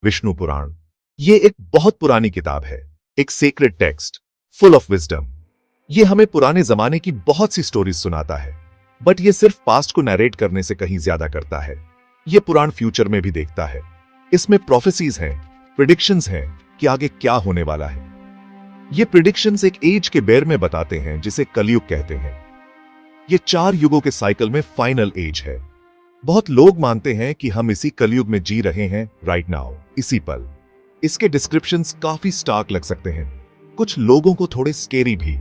विष्णु पुराण ये एक बहुत पुरानी किताब है, एक sacred text full of wisdom. ये हमें पुराने जमाने की बहुत सी स्टोरीज सुनाता है, बट ये सिर्फ पास्ट को नरेट करने से कहीं ज्यादा करता है। ये पुराण फ्यूचर में भी देखता है। इसमें प्रोफेसीज हैं, प्रिडिक्शंस हैं कि आगे क्या होने वाला है। ये प्रिडिक्शंस एक एज के बेर में बताते हैं जिसे कलयुग कहते हैं। ये 4 युगों के साइकिल में फाइनल एज है। बहुत लोग मानते हैं कि हम इसी कलयुग में जी रहे हैं राइट नाउ, इसी पल। इसके डिस्क्रिप्शंस काफी स्टार्क लग सकते हैं, कुछ लोगों को थोड़े स्केरी भी।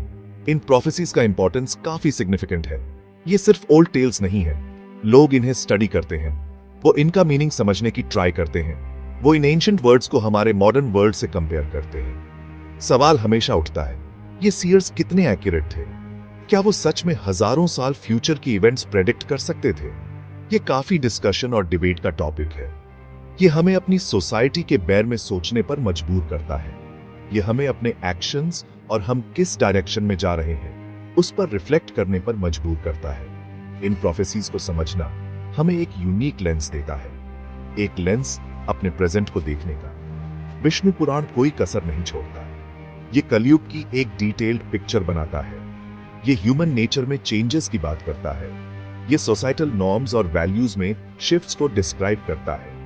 इन प्रोफेसीज का इंपॉर्टेंस काफी सिग्निफिकेंट है। ये सिर्फ ओल्ड टेल्स नहीं है। लोग इन्हें स्टडी करते हैं, वो इनका मीनिंग समझने की ट्राई करते हैं, वो इन एंशिएंट वर्ड्स को हमारे मॉडर्न वर्ल्ड से कंपेयर करते हैं। सवाल हमेशा उठता है, ये सीयर्स कितने एक्यूरेट थे? क्या वो सच में हजारों साल फ्यूचर की इवेंट्स प्रेडिक्ट कर सकते थे? ये काफी डिस्कशन और डिबेट का टॉपिक है। ये हमें अपनी सोसाइटी के बारे में सोचने पर मजबूर करता है। ये हमें अपने एक्शंस और हम किस डायरेक्शन में जा रहे हैं उस पर रिफ्लेक्ट करने पर मजबूर करता है। इन प्रोफेसीज को समझना हमें एक यूनिक लेंस देता है, एक लेंस अपने प्रेजेंट को देखने का। विष्णु पुराण कोई कसर नहीं छोड़ता। ये कलयुग की एक डिटेल्ड पिक्चर बनाता है। ये ह्यूमन नेचर में चेंजेस की बात करता है। ये सोसाइटल नॉर्म्स और वैल्यूज में शिफ्ट्स को डिस्क्राइब करता है।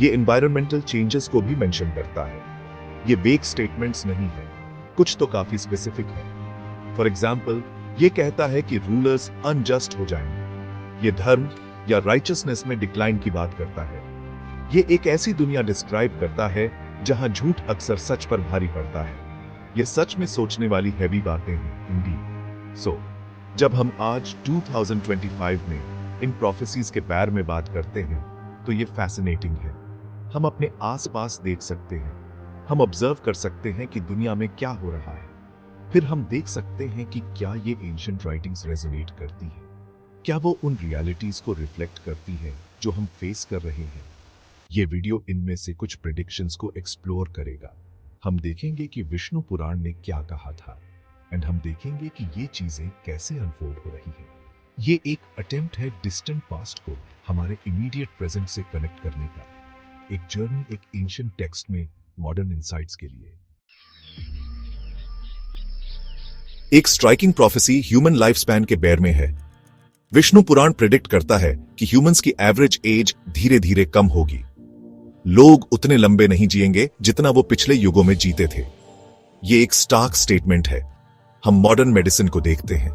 ये एनवायरमेंटल चेंजेस को भी मेंशन करता है। ये वेग स्टेटमेंट्स नहीं है, कुछ तो काफी स्पेसिफिक है। फॉर एग्जाम्पल, ये कहता है कि रूलर्स अनजस्ट हो जाएंगे। ये धर्म या राइचसनेस में डिक्लाइन की बात करता है। ये एक ऐसी दुनिया डिस्क्राइब करता है जहां झूठ अक्सर सच पर भारी पड़ता है। ये सच में सोचने वाली हैवी बातें हैं इंडीड। सो जब हम आज 2025 में इन प्रोफेसीज के बारे में बात करते हैं तो ये फैसिनेटिंग है। हम अपने आसपास देख सकते हैं, हम ऑब्जर्व कर सकते हैं कि दुनिया में क्या हो रहा है। फिर हम देख सकते हैं कि क्या ये एंशिएंट राइटिंग्स रेजोनेट करती है, क्या वो उन रियलिटीज को रिफ्लेक्ट करती है जो हम फेस कर रहे हैं। ये वीडियो इनमें से कुछ प्रेडिक्शंस को एक्सप्लोर करेगा। हम देखेंगे कि विष्णु पुराण ने क्या कहा था, एंड हम देखेंगे कि ये चीजें कैसे अनफोल्ड हो रही हैं। ये एक अटेम्प्ट है डिस्टेंट पास्ट को हमारे इमीडिएट प्रेजेंट से कनेक्ट करने का, एक जर्नी एक एंशिएंट टेक्स्ट में मॉडर्न इंसाइट्स के लिए। एक striking prophecy human life span के बेर में है। विष्णु पुराण प्रेडिक्ट करता है कि ह्यूमंस की एवरेज एज धीरे धीरे कम होगी। लोग उतने लंबे नहीं जिएंगे जितना वो पिछले युगों में जीते थे। ये एक स्टार्क स्टेटमेंट है। हम मॉडर्न मेडिसिन को देखते हैं,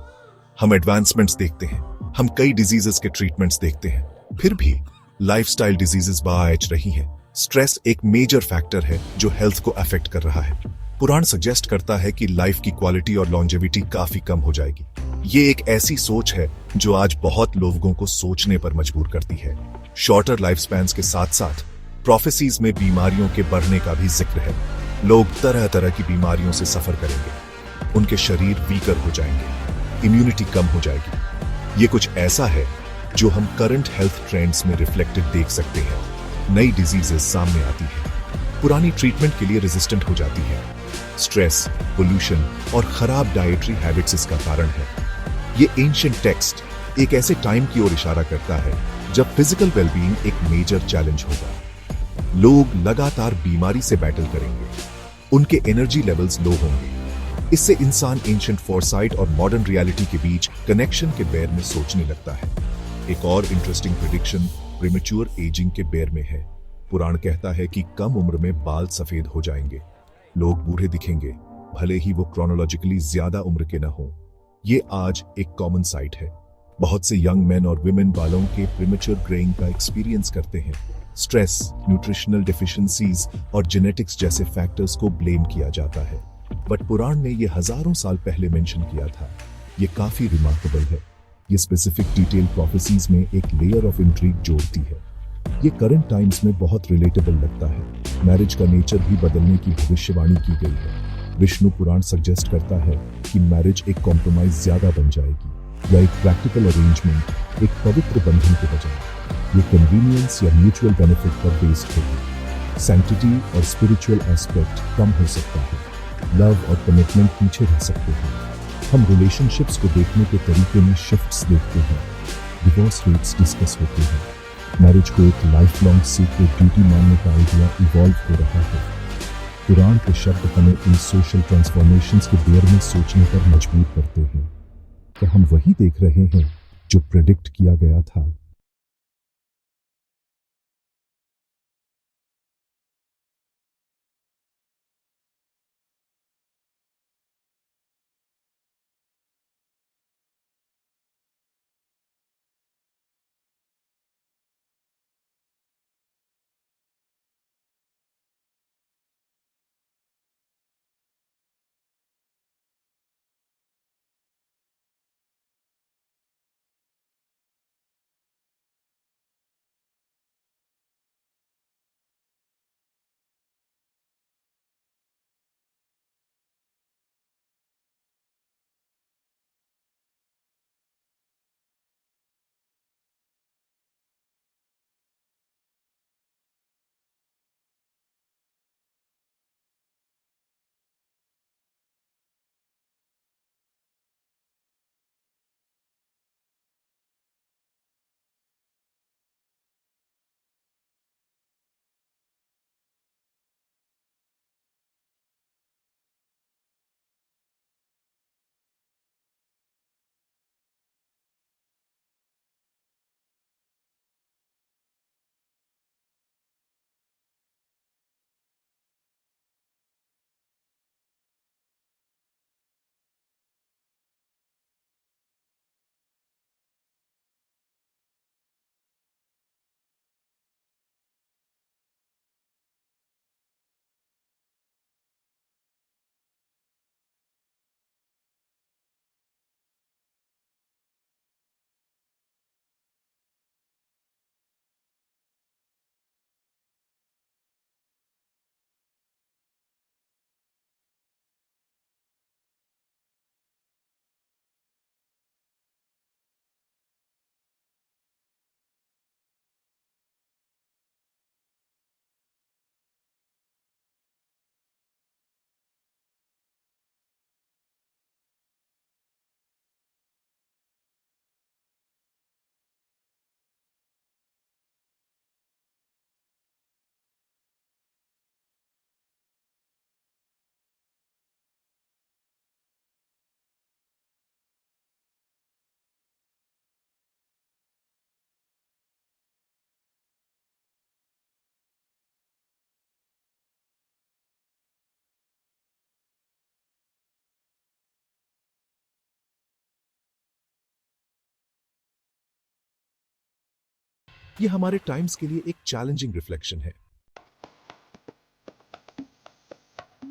हम एडवांसमेंट्स देखते हैं, हम कई डिजीजेस के ट्रीटमेंट्स देखते हैं, फिर भी लाइफस्टाइल डिजीजेस बाज रही हैं। स्ट्रेस एक मेजर फैक्टर है जो हेल्थ को अफेक्ट कर रहा है। पुराण सजेस्ट करता है कि लाइफ की क्वालिटी और लॉन्जेविटी काफी कम हो जाएगी। ये एक ऐसी सोच है जो आज बहुत लोगों को सोचने पर मजबूर करती है। शॉर्टर लाइफ स्पैन्स के साथ साथ प्रोफेसीज में बीमारियों के बढ़ने का भी जिक्र है। लोग तरह तरह की बीमारियों से सफर करेंगे, उनके शरीर वीकर हो जाएंगे, इम्यूनिटी कम हो जाएगी। ये कुछ ऐसा है जो हम करंट हेल्थ ट्रेंड्स में रिफ्लेक्टेड देख सकते हैं। नई डिजीजेस सामने आती है, पुरानी ट्रीटमेंट के लिए रेजिस्टेंट हो जाती है। स्ट्रेस, पोल्यूशन और खराब डाइटरी हैबिट्स इसका कारण है। ये एंशिएंट टेक्स्ट एक ऐसे टाइम की ओर इशारा करता है जब फिजिकल वेलबीइंग एक मेजर चैलेंज होगा। लोग लगातार बीमारी से बैटल करेंगे, उनके एनर्जी लेवल्स लो होंगे। इससे इंसान एंशिएंट फोरसाइट और मॉडर्न रियलिटी के बीच कनेक्शन के बेर में सोचने लगता है। एक और इंटरेस्टिंग प्रेडिक्शन प्रीमेच्योर एजिंग के बेर में है। पुराण कहता है कि कम उम्र में बाल सफेद हो जाएंगे, लोग बूढ़े दिखेंगे, भले ही वो क्रोनोलॉजिकली ज्यादा उम्र के न हो। ये आज एक कॉमन साइट है। बहुत से यंग मेन और विमेन बालों के प्रीमेच्योर ग्रेइंग का एक्सपीरियंस करते हैं। स्ट्रेस, न्यूट्रिशनल डेफिशिएंसीज और जेनेटिक्स जैसे फैक्टर्स को ब्लेम किया जाता है, बट पुराण ने ये हजारों साल पहले मेंशन किया था। ये काफी रिमार्केबल है। ये स्पेसिफिक डिटेल प्रोफेसीज में एक लेयर ऑफ इंट्रीग जोड़ती है। ये करंट टाइम्स में बहुत रिलेटेबल लगता है। मैरिज का नेचर भी बदलने की भविष्यवाणी की गई है। विष्णु पुराण सजेस्ट करता है कि मैरिज एक कॉम्प्रोमाइज ज्यादा बन जाएगी, या एक प्रैक्टिकल अरेंजमेंट एक पवित्र बंधन के बजाय ये कन्वीनियंस या म्यूचुअल बेनिफिट पर बेस्ड होगी। सैंक्टिटी और स्पिरिचुअल एस्पेक्ट कम हो सकता है, लव और कमिटमेंट पीछे रह सकते हैं। हम रिलेशनशिप्स को देखने के तरीके में शिफ्ट्स देखते हैं, डिवोर्स रेट्स डिस्कस होते हैं, मैरिज को एक लाइफ लॉन्ग सीक्रेट ड्यूटी मानने का आइडिया इवॉल्व हो रहा है। पुराण के शब्द हमें इन सोशल ट्रांसफॉर्मेशंस के बारे में सोचने पर मजबूर करते हैं। क्या हम वही देख रहे हैं जो प्रेडिक्ट किया गया था? ये हमारे टाइम्स के लिए एक चैलेंजिंग रिफ्लेक्शन है।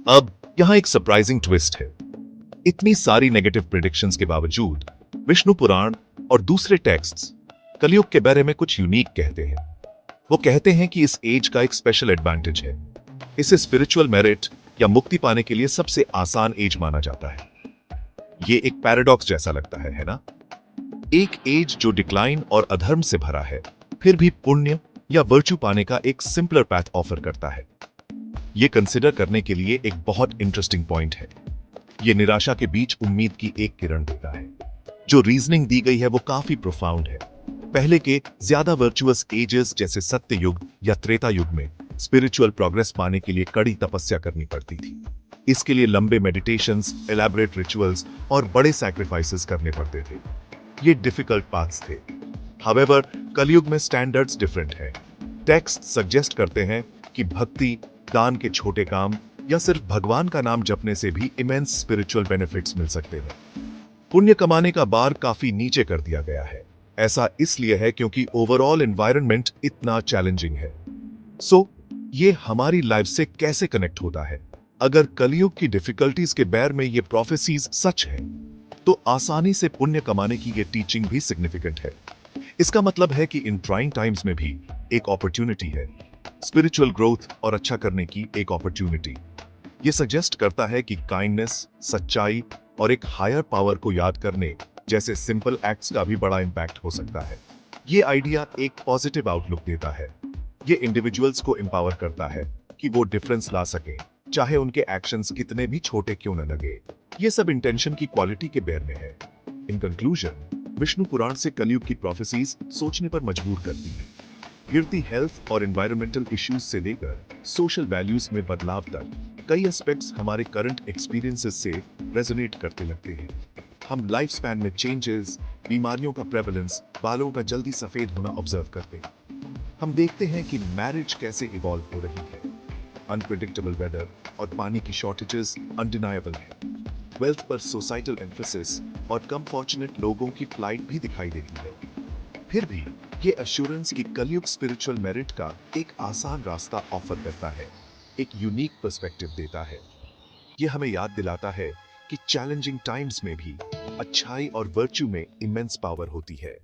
अब यहां एक सरप्राइजिंग ट्विस्ट है। इतनी सारी नेगेटिव प्रिडिक्शंस के बावजूद विष्णु पुराण और दूसरे टेक्स्ट्स कलयुग के बारे में कुछ यूनिक कहते हैं। वो कहते हैं कि इस एज का एक स्पेशल एडवांटेज है। इसे स्पिरिचुअल मेरिट या मुक्ति पाने के लिए सबसे आसान एज माना जाता है। ये एक पैराडॉक्स जैसा लगता है ना? एक एज जो डिक्लाइन और अधर्म से भरा है, फिर भी पुण्य या वर्च्यू पाने का एक सिंपलर पैथ ऑफर करता है। ये कंसिडर करने के लिए एक बहुत इंटरेस्टिंग पॉइंट है। ये निराशा के बीच उम्मीद की एक किरण देता है। जो रीजनिंग दी गई है वो काफी प्रोफाउंड है। पहले के ज्यादा वर्चुअस एजेस जैसे सत्य युग या त्रेता युग में स्पिरिचुअल प्रोग्रेस पाने के लिए कड़ी तपस्या करनी पड़ती थी। इसके लिए लंबे मेडिटेशंस, एलैबोरेट रिचुअल्स और बड़े सैक्रिफाइसेस करने पड़ते थे। ये डिफिकल्ट पाथ्स थे। हावेवर, कलयुग में स्टैंडर्ड्स डिफरेंट हैं। टेक्स्ट सजेस्ट करते हैं कि भक्ति, दान के छोटे काम या सिर्फ भगवान का नाम जपने से भी इमेंस स्पिरिचुअल बेनिफिट्स मिल सकते हैं। पुण्य कमाने का बार काफी नीचे कर दिया गया है। ऐसा इसलिए है क्योंकि ओवरऑल एनवायरनमेंट इतना चैलेंजिंग है। ये हमारी लाइफ से कैसे कनेक्ट होता है? अगर कलयुग की डिफिकल्टीज के बैर में ये प्रोफेसीज सच है, तो आसानी से पुण्य कमाने की ये टीचिंग भी सिग्निफिकेंट है। इसका मतलब है कि इन ट्राइंग टाइम्स में भी एक अपॉर्चुनिटी है, स्पिरिचुअल ग्रोथ और अच्छा करने की एक अपॉर्चुनिटी। ये सजेस्ट करता है कि काइंडनेस, सच्चाई और एक हायर पावर को याद करने जैसे सिंपल एक्ट्स का भी बड़ा इंपैक्ट हो सकता है। ये आइडिया एक पॉजिटिव आउटलुक देता है। ये इंडिविजुअल्स को एम्पावर करता है कि वो डिफरेंस ला सके, चाहे उनके एक्शंस कितने भी छोटे क्यों न लगे। ये सब इंटेंशन की क्वालिटी के बेर में है। इन कंक्लूजन, विष्णु पुराण से कलयुग की प्रोफेसीज सोचने पर मजबूर करती है। गिरती हेल्थ और एनवायरमेंटल इश्यूज से लेकर सोशल वैल्यूज में बदलाव तक कई एस्पेक्ट्स हमारे करंट एक्सपीरियंसेस से रेजोनेट करते लगते हैं। हम लाइफ स्पैन में चेंजेस, बीमारियों का प्रेवलेंस, बालों का जल्दी सफेद होना ऑब्जर्व करते हैं। हम देखते हैं कि मैरिज कैसे इवॉल्व हो रही है, अनप्रिडिक्टेबल वेदर और पानी की शॉर्टेजेस अनडिनायबल है, वेल्थ पर सोसाइटल एम्फेसिस और कम फॉर्चुनेट लोगों की फ्लाइट भी दिखाई देती है। फिर भी ये अश्योरेंस की कलयुग स्पिरिचुअल मेरिट का एक आसान रास्ता ऑफर करता है, एक यूनिक पर्सपेक्टिव देता है। ये हमें याद दिलाता है कि चैलेंजिंग टाइम्स में भी अच्छाई और वर्च्यू में इमेंस पावर होती है।